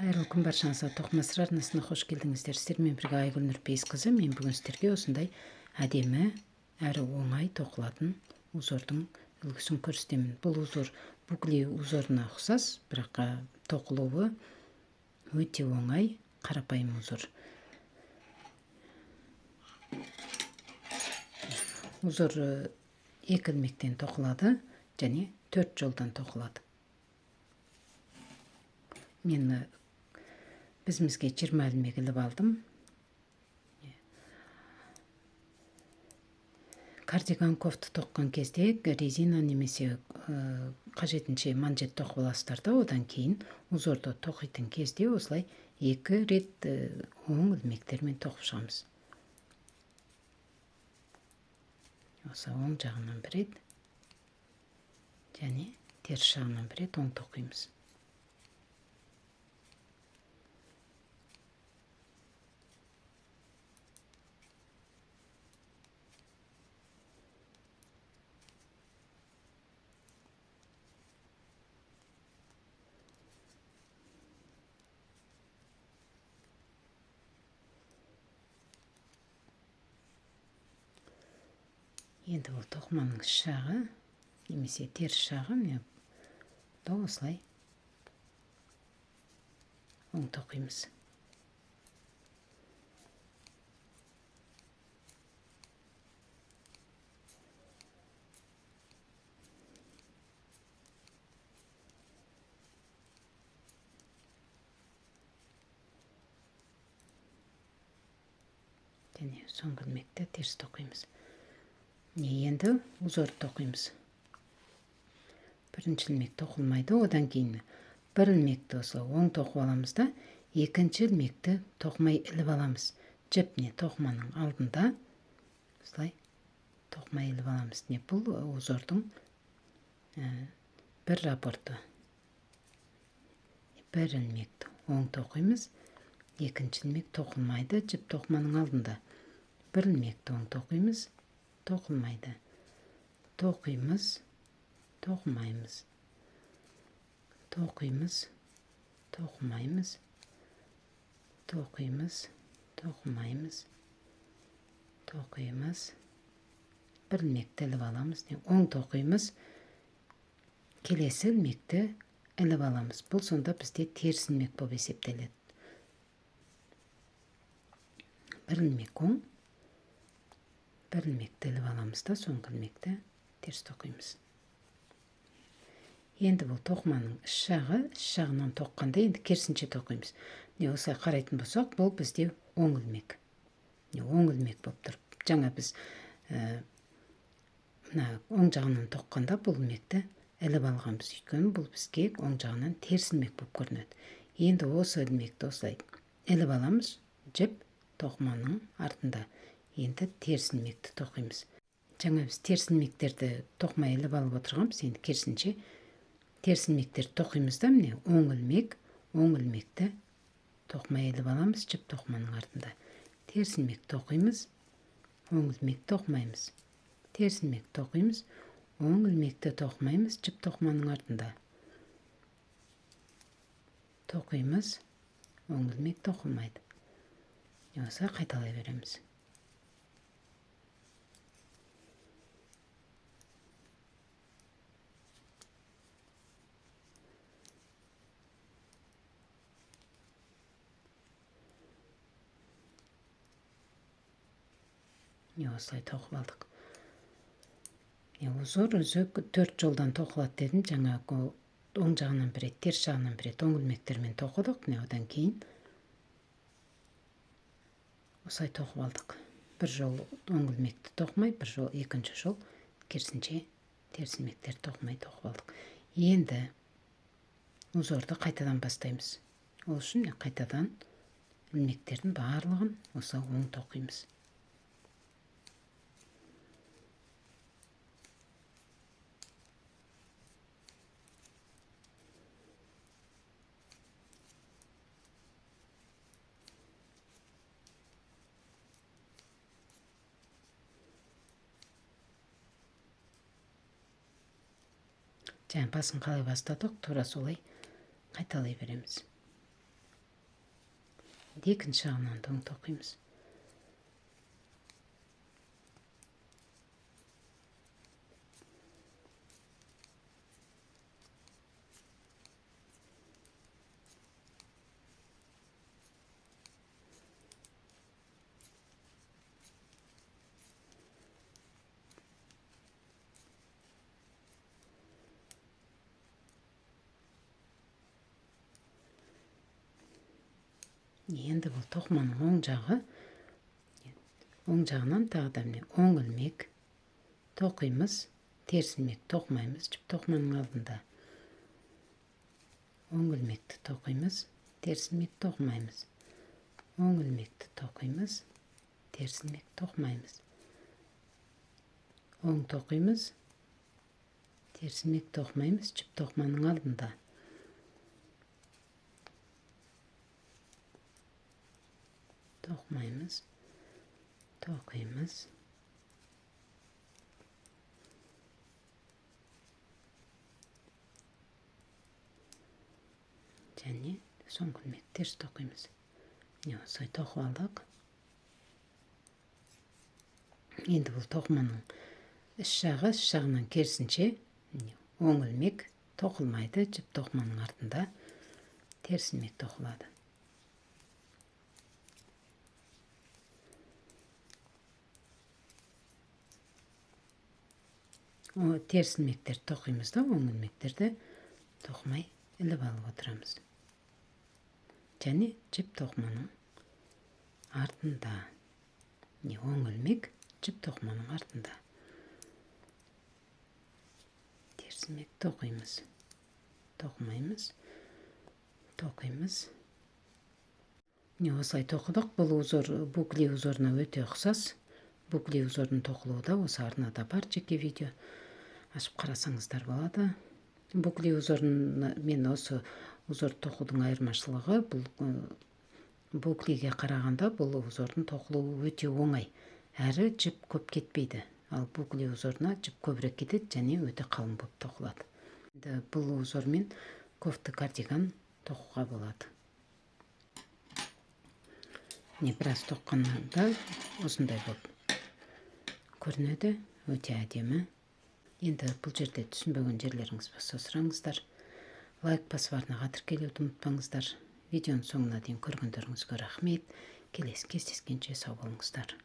Қайырлы күн баршаңызға. Тоқмасыр арнасына қош келдіңіздер. Сіздермен бірге Айгүл Нұрпейісқызы. Мен бүгін сіздерге осындай әдемі әрі оңай тоқылатын узордың үлгісін көрсетемін. Бұл узор букле узорына ұқсас, бірақ тоқылуы өте оңай, қарапайым узор. Узор 2 ілмектен тоқылады және 4 жолдан тоқылады. Мен бізімізге 20 ілмек іліп алдым. Кардиган кофта тоққан кезде резина немесе қажетінше манжет тоқып аласыздар да, одан кейін узорды тоқитын кезде осылай 2 рет оң ілмектермен тоқып шығамыз. Осы оң жағынан бір рет және теріс жағынан бір рет оң тоқимыз. Енді бұл тоқыманың жағы немесе теріс жағы да осылай оң тоқимыз. Және соңғы ілмекті теріс тоқимыз. Енді узорды тоқимыз. Бірінші ілмек тоқылмайды, одан кейін бір ілмекті осы оң тоқып аламыз да, екінші ілмекті тоқымай іліп аламыз. Жіпне тоқыманың алдында осылай тоқымай іліп аламыз. Бұл узордың бір рапорты. Бір ілмекті оң тоқимыз, екінші ілмек тоқылмайды, жіп тоқыманың алдында. Бір ілмекті оң тоқимыз, тоқылмайды. Тоқимыз, тоқымаймыз. Тоқимыз, тоқымаймыз. Тоқимыз, тоқымаймыз. Тоқимыз. Бір ілмекті іліп аламыз. Оң тоқимыз, келесі ілмекті іліп аламыз. Бұл сонда бізде теріс ілмек болып есептеледі. Бір ілмек оң, бір ілмекті іліп аламыз да, соңғы ілмекті теріс тоқимыз. Енді бұл тоқыманың іш жағынан тоққанда енді керісінше тоқимыз. Осылай қарайтын болсақ, бұл бізде оң ілмек. Оң ілмек болып тұр. Жаңа біз оң жағынан тоққанда бұл ілмекті іліп алғанбыз. Өйткені бұл бізге оң жағынан теріс ілмек болып көрінеді. Енді осы ілмекті осылай іліп аламыз, жіп тоқыманың артында. Енді теріс ілмекті тоқимыз. Жаңа біз теріс ілмектерді тоқымай іліп алып отырғанбыз. Енді керісінше теріс ілмектерді тоқимыз да, оң ілмекті тоқымай іліп аламыз, жіп тоқыманың артында. Теріс ілмек тоқимыз, оң ілмек тоқымаймыз. Теріс ілмек тоқимыз, оң ілмекті тоқымаймыз, жіп тоқыманың артында. Тоқимыз, оң ілмек тоқылмайды. Осылай қайталай береміз. Осылай тоқып алдық. Узор өзі 4 жолдан тоқылады дедім. Жаңа оң жағынан бір рет, теріс жағынан бір рет оң ілмектермен тоқыдық. Одан кейін осылай тоқып алдық. Бір жол оң ілмекті тоқымай, бір жол, екінші жол керісінше теріс ілмектерді тоқымай тоқып алдық. Енді узорды қайтадан бастаймыз. Ол үшін қайтадан ілмектердің барлығын осы оң тоқимыз. Басын қалай бастадық, тура солай қайталай береміз. екінші жағынан да оң тоқимыз. Енді бұл тоқыманың оң жағы, оң жағынан тағы да міне оң ілмек тоқимыз, теріс ілмек тоқымаймыз, жіп тоқыманың алдында. Оң ілмекті тоқимыз, теріс ілмек тоқымаймыз. Оң ілмекті тоқимыз, теріс ілмек тоқымаймыз. Оң тоқимыз, теріс ілмек тоқымаймыз, жіп тоқыманың алдында. Тоқымаймыз, тоқимыз. Және соңғы ілмек теріс тоқимыз. Міне осылай тоқып алдық. Енді бұл тоқыманың іш жағынан керісінше оң ілмек тоқылмайды, жіп тоқыманың артында теріс ілмек тоқылады. Теріс ілмектерді тоқимыз да, оң ілмектерді тоқымай іліп алып отырамыз. Және жіп тоқыманың артында. Оң ілмек жіп тоқыманың артында. Теріс ілмек тоқимыз. Тоқымаймыз. Тоқимыз. Осылай тоқыдық. Бұл узор букли узорына өте ұқсас. Букли узордың тоқылуы да осы арнада бар, жеке видео. Ашып қарасаңыздар болады. Букли узорын мен осы узор тоқудың айырмашылығы, бұл буклиге қарағанда бұл узордың тоқылуы өте оңай. Әрі жіп көп кетпейді. Ал букли узорына жіп көбірек кетеді, және өте қалың болып тоқылады. Бұл узормен кофта кардиган тоқуға болады. Біраз тоққанда осындай болып көрінеді, өте әдемі. Енді бұл жерде түсінбеген жерлеріңіз болса сұраңыздар. Лайк басып арнаға тіркелуді ұмытпаңыздар. Видеоның соңына дейін көргендеріңізге рахмет. Келесі кездескенше сау болыңыздар.